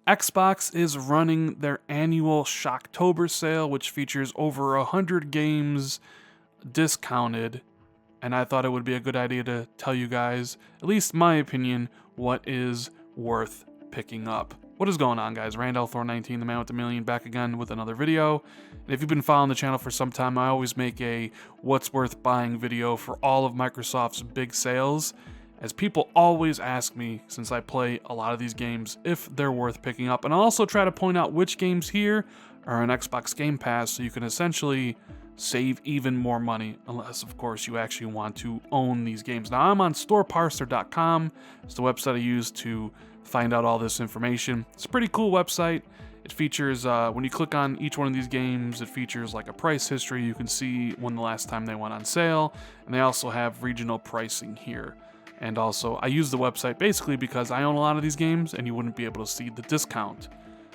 Xbox is running their annual Shocktober sale, which features over 100 games discounted, and I thought it would be a good idea to tell you guys, at least my opinion, what is worth picking up. What is going on, guys? Randall Thor 19, the man with the million, back again with another video. And if you've been following the channel for some time, I always make a what's worth buying video for all of Microsoft's big sales, as people always ask me, since I play a lot of these games, if they're worth picking up. And I'll also try to point out which games here are on Xbox Game Pass, so you can essentially save even more money, unless of course you actually want to own these games. Now, I'm on storeparser.com. It's the website I use to find out all this information. It's a pretty cool website. It features, when you click on each one of these games, it features like a price history. You can see when the last time they went on sale, and they also have regional pricing here. And also, I use the website basically because I own a lot of these games and you wouldn't be able to see the discount.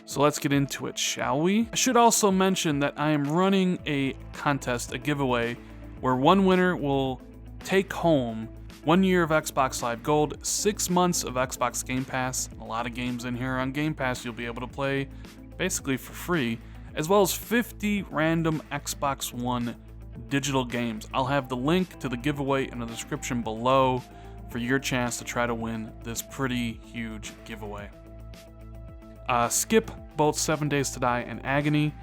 So let's get into it, shall we? I should also mention that I am running a contest, a giveaway, where one winner will take home 1 year of Xbox Live Gold, 6 months of Xbox Game Pass, a lot of games in here on Game Pass you'll be able to play basically for free, as well as 50 random Xbox One digital games. I'll have the link to the giveaway in the description below for your chance to try to win this pretty huge giveaway. Skip both 7 Days to Die and Agony.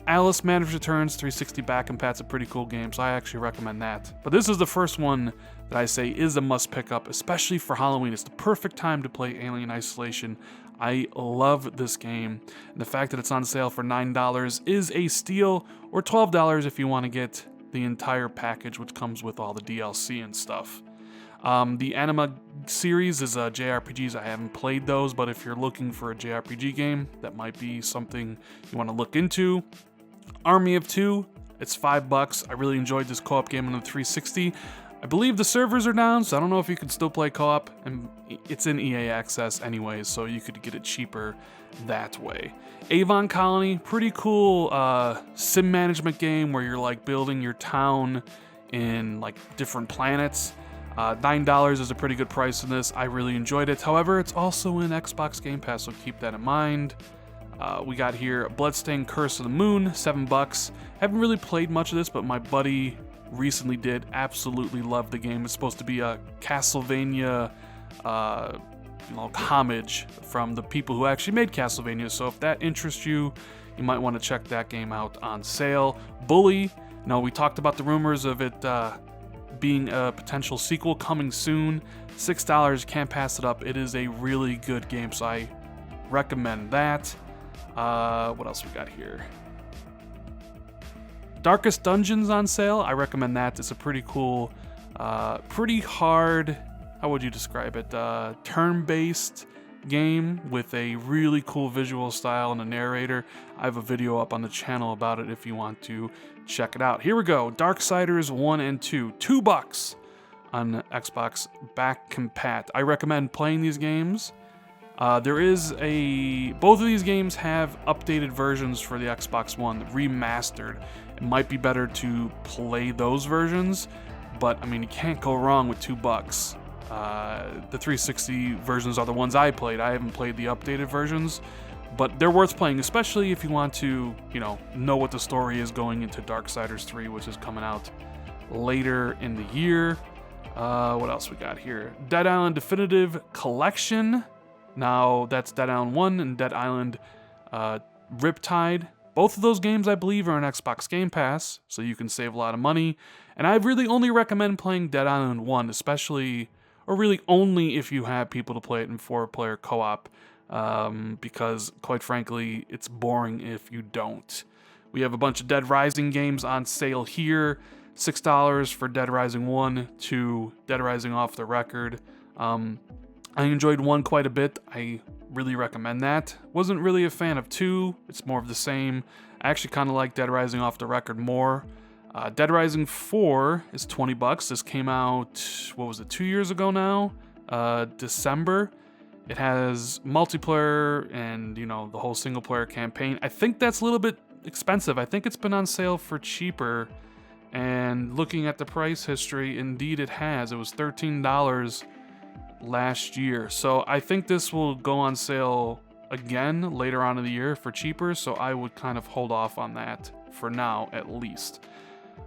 Alice Matters Returns 360 back and pat's a pretty cool game, so I actually recommend that. But this is the first one that I say is a must pick up, especially for Halloween. It's the perfect time to play Alien Isolation. I love this game, and the fact that it's on sale for $9 is a steal, or $12 if you want to get the entire package, which comes with all the DLC and stuff. The Anima series is JRPGs. I haven't played those, but if you're looking for a JRPG game, that might be something you want to look into. Army of Two, it's $5. I really enjoyed this co-op game on the 360. I believe the servers are down, so I don't know if you can still play co-op, and it's in EA Access anyways, so you could get it cheaper that way. Avon Colony, pretty cool sim management game where you're like building your town in like different planets. $9 is a pretty good price in this. I really enjoyed it. However, it's also in Xbox Game Pass, so keep that in mind. We got here Bloodstained Curse of the Moon, $7. Haven't really played much of this, but my buddy recently did. Absolutely loved the game. It's supposed to be a Castlevania homage from the people who actually made Castlevania, so if that interests you, you might want to check that game out on sale. Bully, now we talked about the rumors of it being a potential sequel coming soon. $6, can't pass it up. It is a really good game, so I recommend that. What else we got here? Darkest Dungeons on sale. I recommend that. It's a pretty cool, pretty hard, how would you describe it? Turn-based game with a really cool visual style and a narrator. I have a video up on the channel about it if you want to check it out. Here we go. Darksiders 1 and 2. $2 on Xbox back compat. I recommend playing these games. Both of these games have updated versions for the Xbox One, remastered. It might be better to play those versions, but I mean, you can't go wrong with $2. The 360 versions are the ones I played. I haven't played the updated versions, but they're worth playing, especially if you want to, know what the story is going into Darksiders 3, which is coming out later in the year. What else we got here? Dead Island Definitive Collection. Now, that's Dead Island 1 and Dead Island Riptide. Both of those games, I believe, are on Xbox Game Pass, so you can save a lot of money. And I really only recommend playing Dead Island 1, especially, or really only if you have people to play it in 4-player co-op, because, quite frankly, it's boring if you don't. We have a bunch of Dead Rising games on sale here. $6 for Dead Rising 1, 2 Dead Rising Off the Record. I enjoyed 1 quite a bit. I really recommend that. Wasn't really a fan of 2. It's more of the same. I actually kind of like Dead Rising Off the Record more. Dead Rising 4 is $20. This came out, 2 years ago now? December. It has multiplayer and, the whole single-player campaign. I think that's a little bit expensive. I think it's been on sale for cheaper. And looking at the price history, indeed it has. It was $13 last year. So I think this will go on sale again later on in the year for cheaper, so I would kind of hold off on that for now at least.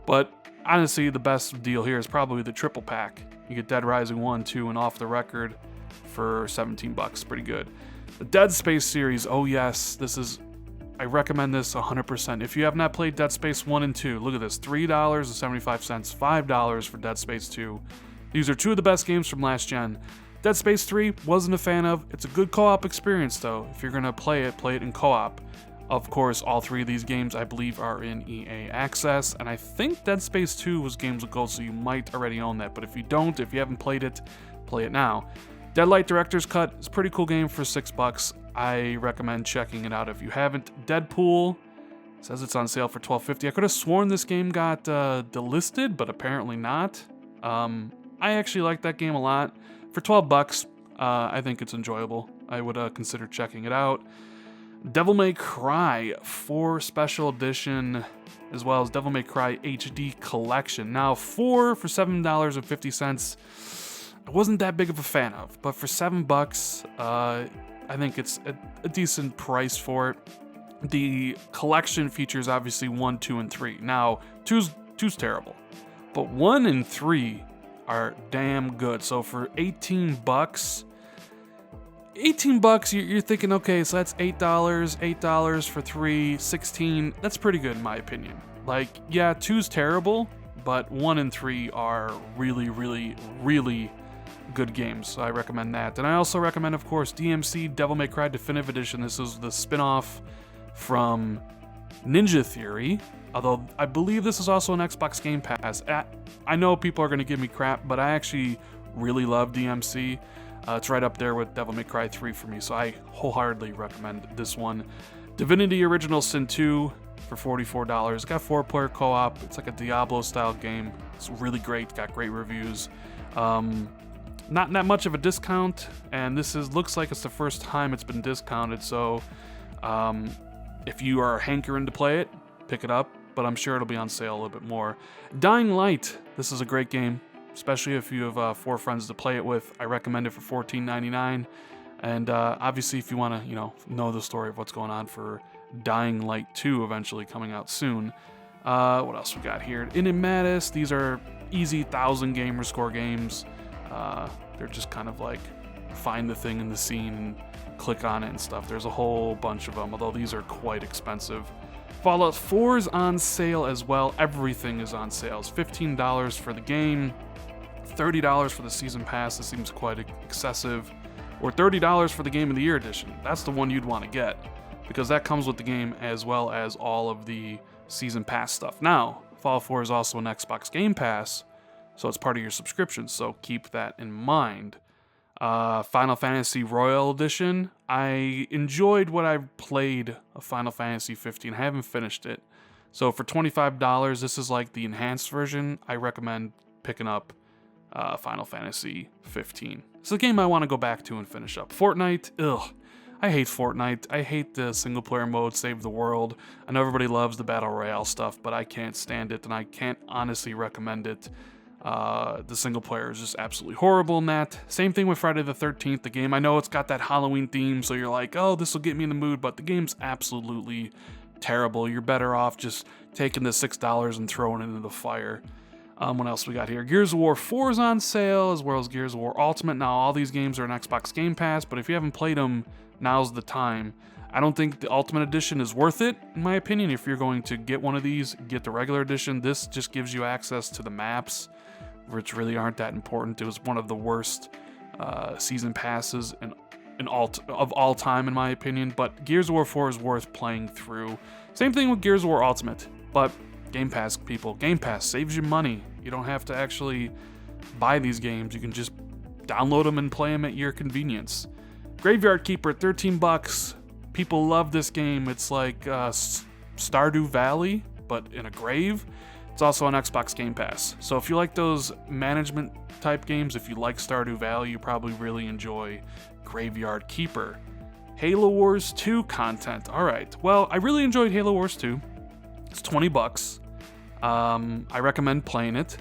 But honestly, the best deal here is probably the triple pack. You get Dead Rising 1, 2, and Off the Record for $17. Pretty good. The Dead Space series, oh yes, I recommend this 100%. If you have not played Dead Space 1 and 2, look at this, $3.75, $5 for Dead Space 2. These are two of the best games from last gen. Dead Space 3, wasn't a fan of. It's a good co-op experience though. If you're gonna play it in co-op. Of course, all three of these games I believe are in EA Access, and I think Dead Space 2 was Games with Gold, so you might already own that. But if you don't, if you haven't played it, play it now. Deadlight Director's Cut is a pretty cool game for $6. I recommend checking it out if you haven't. Deadpool says it's on sale for $12.50. I could have sworn this game got delisted, but apparently not. I actually like that game a lot. For $12, I think it's enjoyable. I would consider checking it out. Devil May Cry 4 Special Edition, as well as Devil May Cry HD Collection. Now, 4 for $7.50, I wasn't that big of a fan of, but for $7, I think it's a decent price for it. The collection features obviously 1, 2, and 3. Now, 2's terrible, but 1 and 3 are damn good. So for $18, you're thinking, okay, so that's $8 for 3, 16. That's pretty good in my opinion. Like, yeah, 2's terrible, but 1 and 3 are really, really, really good games, so I recommend that. And I also recommend, of course, DMC Devil May Cry Definitive Edition. This is the spin-off from Ninja Theory, although I believe this is also an Xbox Game Pass. I know people are going to give me crap, but I actually really love DMC. It's right up there with Devil May Cry 3 for me, so I wholeheartedly recommend this one. Divinity Original Sin 2 for $44. It's got 4-player co-op. It's like a Diablo-style game. It's really great. Got great reviews. Not that much of a discount, and this looks like it's the first time it's been discounted, so if you are hankering to play it, pick it up, but I'm sure it'll be on sale a little bit more. Dying Light, this is a great game, especially if you have 4 friends to play it with. I recommend it for $14.99, and obviously if you want to know the story of what's going on for Dying Light 2 eventually coming out soon. What else we got here? Enigmatis, these are easy 1,000 gamer score games. They're just kind of like find the thing in the scene and click on it and stuff. There's a whole bunch of them, although these are quite expensive. Fallout 4 is on sale as well. Everything is on sale. It's $15 for the game, $30 for the season pass. This seems quite excessive. Or $30 for the Game of the Year edition. That's the one you'd want to get, because that comes with the game as well as all of the season pass stuff. Now, Fallout 4 is also an Xbox Game Pass, so it's part of your subscription, so keep that in mind. Final Fantasy Royal Edition. I enjoyed what I played of Final Fantasy 15. I haven't finished it. So for $25, this is like the enhanced version. I recommend picking up Final Fantasy 15. It's a game I want to go back to and finish up. Fortnite, ugh. I hate Fortnite. I hate the single player mode, save the world. I know everybody loves the Battle Royale stuff, but I can't stand it, and I can't honestly recommend it. The single player is just absolutely horrible in that. Same thing with Friday the 13th, the game. I know it's got that Halloween theme, so you're like, oh, this will get me in the mood, but the game's absolutely terrible. You're better off just taking the $6 and throwing it into the fire. What else we got here? Gears of War 4 is on sale, as well as Gears of War Ultimate. Now, all these games are in Xbox Game Pass, but if you haven't played them, now's the time. I don't think the Ultimate Edition is worth it, in my opinion. If you're going to get one of these, get the regular edition. This just gives you access to the maps, which really aren't that important. It was one of the worst season passes of all time, in my opinion. But Gears of War 4 is worth playing through. Same thing with Gears of War Ultimate. But Game Pass, people. Game Pass saves you money. You don't have to actually buy these games. You can just download them and play them at your convenience. Graveyard Keeper, $13. People love this game. It's like Stardew Valley, but in a grave. It's also on Xbox Game Pass. So if you like those management type games, if you like Stardew Valley, you probably really enjoy Graveyard Keeper. Halo Wars 2 content. Alright, well, I really enjoyed Halo Wars 2. It's $20. I recommend playing it.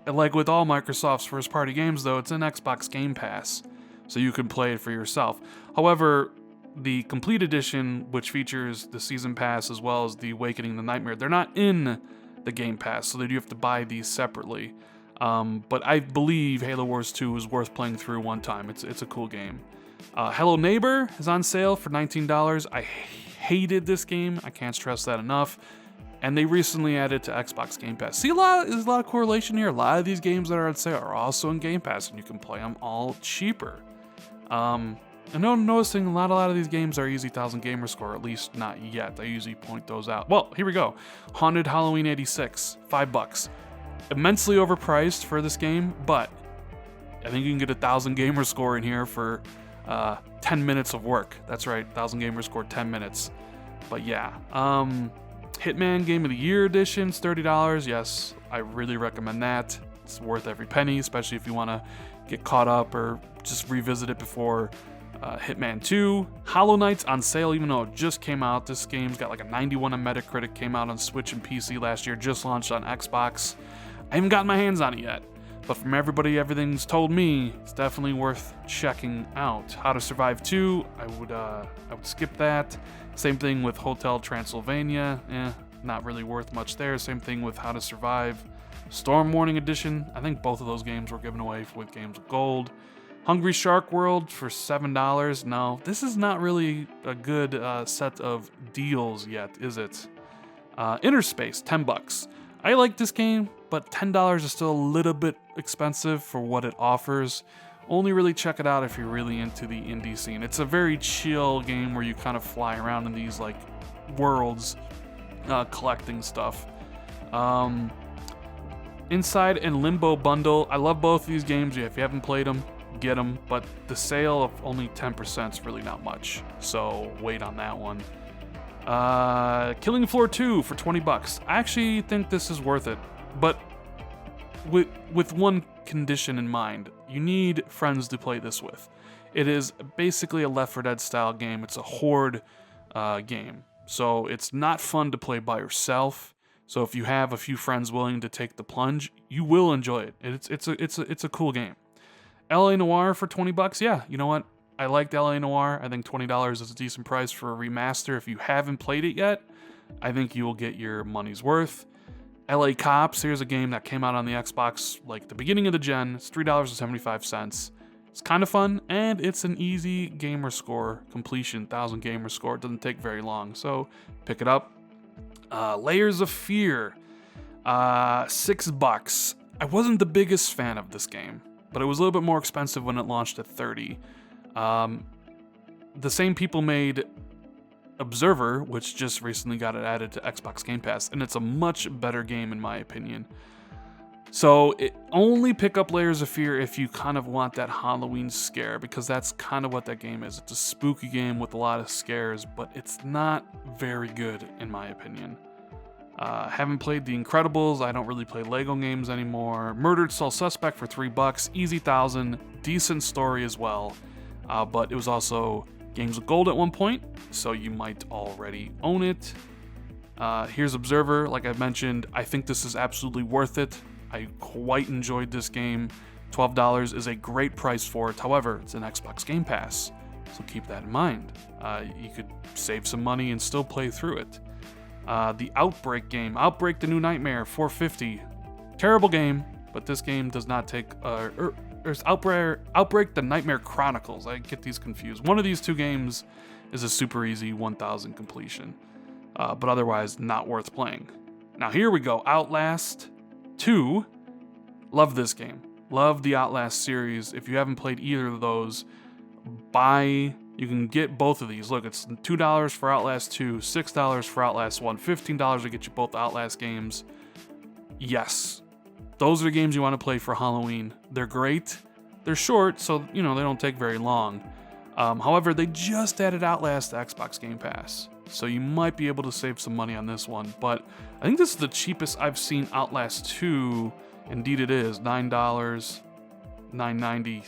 Like with all Microsoft's first-party games, though, it's in Xbox Game Pass, so you can play it for yourself. However, the Complete Edition, which features the Season Pass as well as the Awakening the Nightmare, they're not in the Game Pass, so that you have to buy these separately. But I believe Halo Wars 2 is worth playing through one time. It's a cool game. Hello Neighbor is on sale for $19. I hated this game. I can't stress that enough. And they recently added to Xbox Game Pass. See, there's a lot of correlation here. A lot of these games that are on sale are also in Game Pass, and you can play them all cheaper. And I'm noticing a lot of these games are easy 1,000 gamer score, at least not yet. I usually point those out. Well, here we go. Haunted Halloween 86, $5. Immensely overpriced for this game, but I think you can get 1,000 gamer score in here for 10 minutes of work. That's right, 1,000 gamer score, 10 minutes. But yeah, Hitman Game of the Year Edition, $30. Yes, I really recommend that. It's worth every penny, especially if you want to get caught up or just revisit it before Hitman 2. Hollow Knight's on sale, even though it just came out. This game's got like a 91 on Metacritic, came out on Switch and PC last year, just launched on Xbox. I haven't gotten my hands on it yet, but from everything's told me, it's definitely worth checking out. How to Survive 2, I would skip that. Same thing with Hotel Transylvania, not really worth much there. Same thing with How to Survive Storm Warning Edition. I think both of those games were given away with Games of Gold. Hungry Shark World for $7. No, this is not really a good set of deals yet, is it? Inner Space, $10. I like this game, but $10 is still a little bit expensive for what it offers. Only really check it out if you're really into the indie scene. It's a very chill game where you kind of fly around in these like worlds, collecting stuff. Inside and Limbo Bundle. I love both of these games. If you haven't played them, get them. But the sale of only 10% is really not much. So wait on that one. Killing Floor 2 for $20. I actually think this is worth it, but with one condition in mind. You need friends to play this with. It is basically a Left 4 Dead style game. It's a horde game, so it's not fun to play by yourself. So if you have a few friends willing to take the plunge, you will enjoy it. It's a cool game. LA Noire for $20. Yeah, you know what? I liked LA Noire. I think $20 is a decent price for a remaster. If you haven't played it yet, I think you will get your money's worth. LA Cops, here's a game that came out on the Xbox like the beginning of the gen. It's $3.75. It's kind of fun, and it's an easy gamer score completion, 1,000 gamer score. It doesn't take very long, so pick it up. Layers of Fear, $6. I wasn't the biggest fan of this game, but it was a little bit more expensive when it launched at $30. The same people made Observer, which just recently got it added to Xbox Game Pass, and it's a much better game in my opinion. So only pick up Layers of Fear if you kind of want that Halloween scare, because that's kind of what that game is. It's a spooky game with a lot of scares, but it's not very good in my opinion. Haven't played The Incredibles. I don't really play Lego games anymore. Murdered Soul Suspect for $3. Easy 1,000. Decent story as well. But it was also Games of Gold at one point, so you might already own it. Here's Observer. Like I mentioned, I think this is absolutely worth it. I quite enjoyed this game. $12 is a great price for it. However, it's an Xbox Game Pass, so keep that in mind. You could save some money and still play through it. The Outbreak game, Outbreak the New Nightmare, $4.50. Terrible game, but this game does not take... There's Outbreak the Nightmare Chronicles. I get these confused. One of these two games is a super easy 1,000 completion, but otherwise not worth playing. Now here we go, Outlast 2. Love this game. Love the Outlast series. If you haven't played either of those, you can get both of these. Look, it's $2 for Outlast 2, $6 for Outlast 1, $15 to get you both Outlast games. Yes, those are the games you want to play for Halloween. They're great. They're short, so they don't take very long. However, they just added Outlast to Xbox Game Pass, so you might be able to save some money on this one. But I think this is the cheapest I've seen Outlast 2. Indeed it is, $9, $9.90.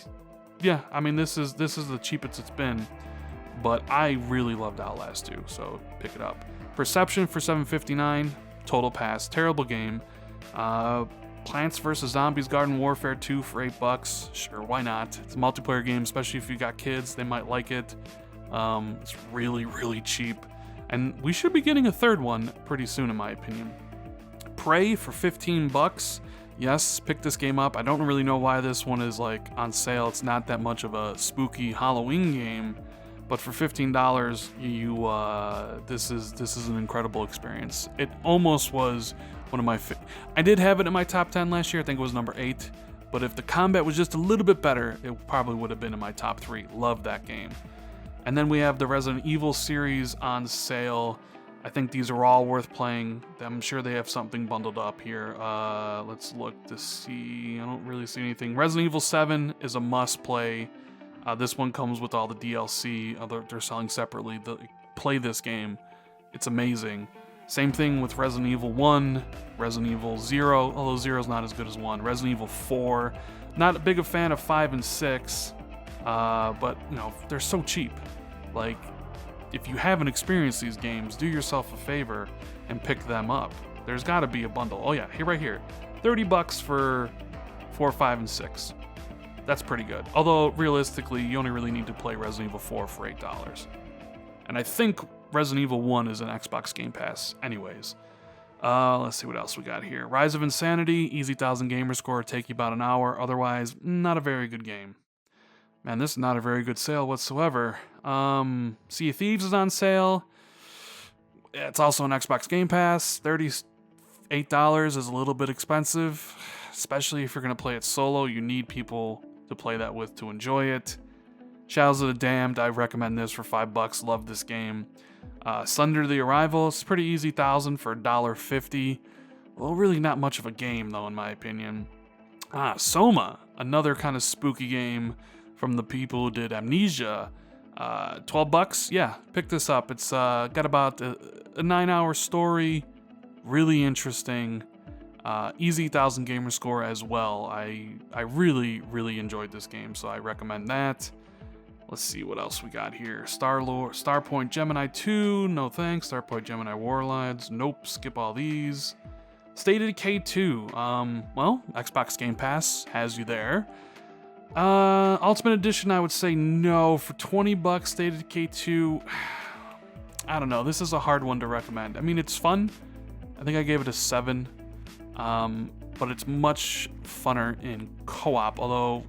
Yeah, I mean this is the cheapest it's been, but I really loved Outlast 2, so pick it up. Perception for $7.59, total pass, terrible game. Plants vs. Zombies Garden Warfare 2 for $8. Sure, why not? It's a multiplayer game, especially if you got kids, they might like it. It's really, really cheap. And we should be getting a third one pretty soon, in my opinion. Prey for 15 bucks. Yes, pick this game up. I don't really know why this one is like on sale. It's not that much of a spooky Halloween game, but for $15, this is an incredible experience. It almost was one of my. I did have it in my top 10 last year. I think it was number 8. But if the combat was just a little bit better, it probably would have been in my top 3. Love that game. And then we have the Resident Evil series on sale. I think these are all worth playing. I'm sure they have something bundled up here. Let's look to see. I don't really see anything. Resident Evil 7 is a must play. This one comes with all the DLC. They're selling separately. Play this game. It's amazing. Same thing with Resident Evil 1, Resident Evil 0, although 0 is not as good as 1. Resident Evil 4. Not a big a fan of 5 and 6, but you know, they're so cheap. Like, if you haven't experienced these games, do yourself a favor and pick them up. There's got to be a bundle. Oh yeah, right here. 30 bucks for 4, 5, and 6. That's pretty good. Although, realistically, you only really need to play Resident Evil 4 for $8. And I think Resident Evil 1 is an Xbox Game Pass anyways. Let's see what else we got here. Rise of Insanity, easy 1000 gamer score, take you about an hour. Otherwise, not a very good game. Man, this is not a very good sale whatsoever. Sea of Thieves is on sale. It's also an Xbox Game Pass. $38 is a little bit expensive, especially if you're going to play it solo. You need people to play that with to enjoy it. Shadows of the Damned, I recommend this for $5. Love this game. Slender the Arrival, it's pretty easy 1000 for $1.50. Well, really not much of a game though, in my opinion. Soma, another kind of spooky game from the people who did Amnesia. $12, yeah, pick this up. It's got about a 9-hour story, really interesting. Easy 1000 gamer score as well. I really, really enjoyed this game, so I recommend that. Let's see what else we got here. Starpoint Gemini 2, no thanks. Starpoint Gemini Warlords, nope, skip all these. State of Decay 2, well, Xbox Game Pass has you there. Ultimate Edition, I would say no. For $20, State of Decay 2, I don't know, this is a hard one to recommend. I mean, it's fun. I think I gave it a 7, but it's much funner in co-op, although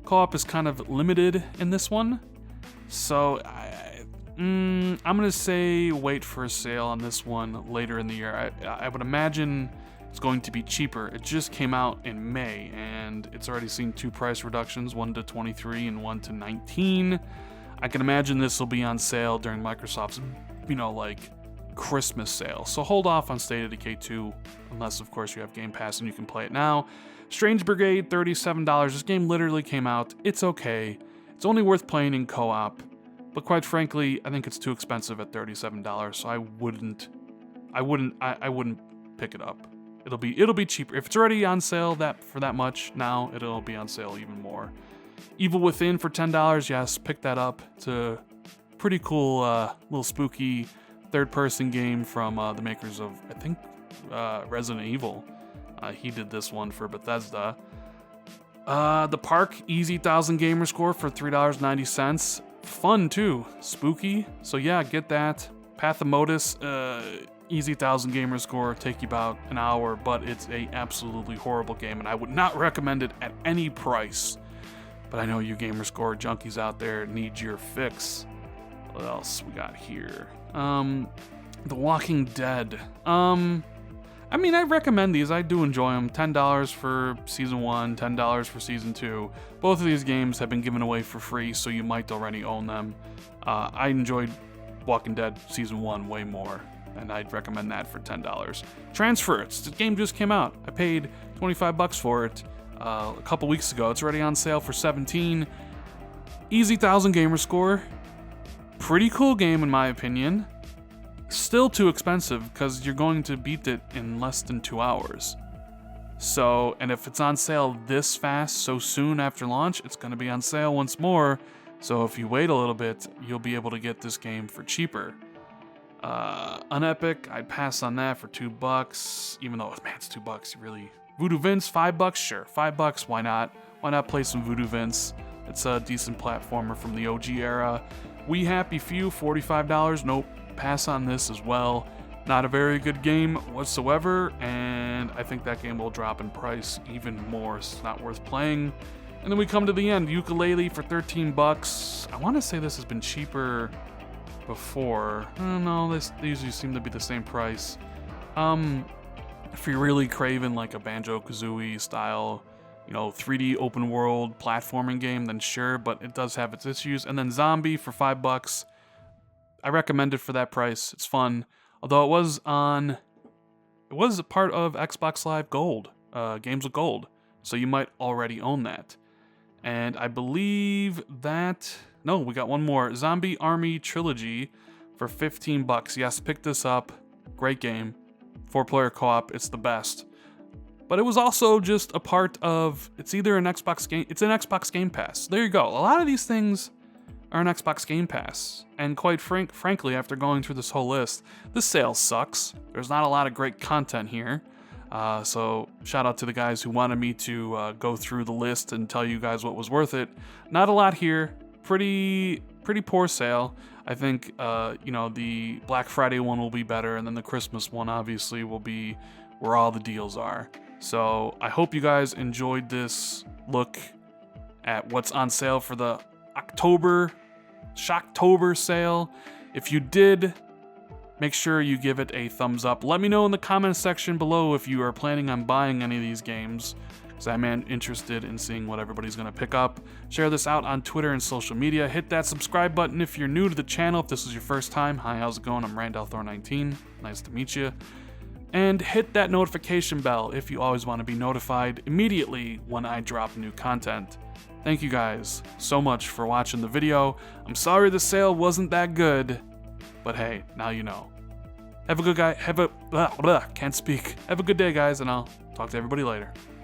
co-op is kind of limited in this one, so I'm gonna say wait for a sale on this one later in the year. I would imagine it's going to be cheaper. It just came out in May, and it's already seen 2 price reductions, one to 23 and one to 19. I can imagine this will be on sale during Microsoft's, like Christmas sale. So hold off on State of Decay 2, unless of course you have Game Pass and you can play it now. Strange Brigade, $37. This game literally came out. It's okay. It's only worth playing in co-op, but quite frankly, I think it's too expensive at $37. So I wouldn't pick it up. It'll be cheaper if it's already on sale for that much. Now it'll be on sale even more. Evil Within for $10. Yes, pick that up. It's a pretty cool, little spooky third-person game from the makers of, I think, Resident Evil. He did this one for Bethesda. The Park, easy 1000 gamer score for $3.90. Fun too, spooky. So yeah, get that. Path of Modus, easy 1000 gamer score, take you about an hour, but it's a absolutely horrible game, and I would not recommend it at any price. But I know you gamer score junkies out there need your fix. What else we got here? The Walking Dead. I mean, I recommend these. I do enjoy them. $10 for Season 1, $10 for Season 2. Both of these games have been given away for free, so you might already own them. I enjoyed Walking Dead Season 1 way more, and I'd recommend that for $10. Transference. The game just came out. I paid $25 for it a couple weeks ago. It's already on sale for $17. Easy 1000 gamer score. Pretty cool game in my opinion. Still too expensive because you're going to beat it in less than 2 hours. So, and if it's on sale this fast, so soon after launch, it's going to be on sale once more. So if you wait a little bit, you'll be able to get this game for cheaper. Unepic, I'd pass on that for $2, even though, man, it's $2. You really... Voodoo Vince, $5, sure. $5, why not? Why not play some Voodoo Vince? It's a decent platformer from the OG era. We Happy Few, $45. Nope, pass on this as well. Not a very good game whatsoever, and I think that game will drop in price even more. It's not worth playing. And then we come to the end. Ukulele for $13. I want to say this has been cheaper before. No, they usually seem to be the same price. If you're really craving like a Banjo-Kazooie style, 3D open world platforming game, then sure, but it does have its issues. And then Zombie for $5. I recommend it for that price. It's fun. Although it was a part of Xbox Live Gold, Games with Gold. So you might already own that. And I believe that, no, we got one more. Zombie Army Trilogy for $15. Yes, pick this up. Great game. 4-player co-op, it's the best. But it was also just a part of, it's an Xbox Game Pass. There you go. A lot of these things are an Xbox Game Pass. And quite frankly, after going through this whole list, this sale sucks. There's not a lot of great content here. So shout out to the guys who wanted me to go through the list and tell you guys what was worth it. Not a lot here. Pretty poor sale. I think the Black Friday one will be better, and then the Christmas one obviously will be where all the deals are. So I hope you guys enjoyed this look at what's on sale for the Shocktober sale. If you did, make sure you give it a thumbs up. Let me know in the comments section below if you are planning on buying any of these games, because I'm interested in seeing what everybody's going to pick up. Share this out on Twitter and social media. Hit that subscribe button if you're new to the channel. If this is your first time, hi, how's it going? I'm Randall Thor 19. Nice to meet you. And hit that notification bell if you always want to be notified immediately when I drop new content. Thank you guys so much for watching the video. I'm sorry the sale wasn't that good, but hey, now you know. Have a good day, guys, and I'll talk to everybody later.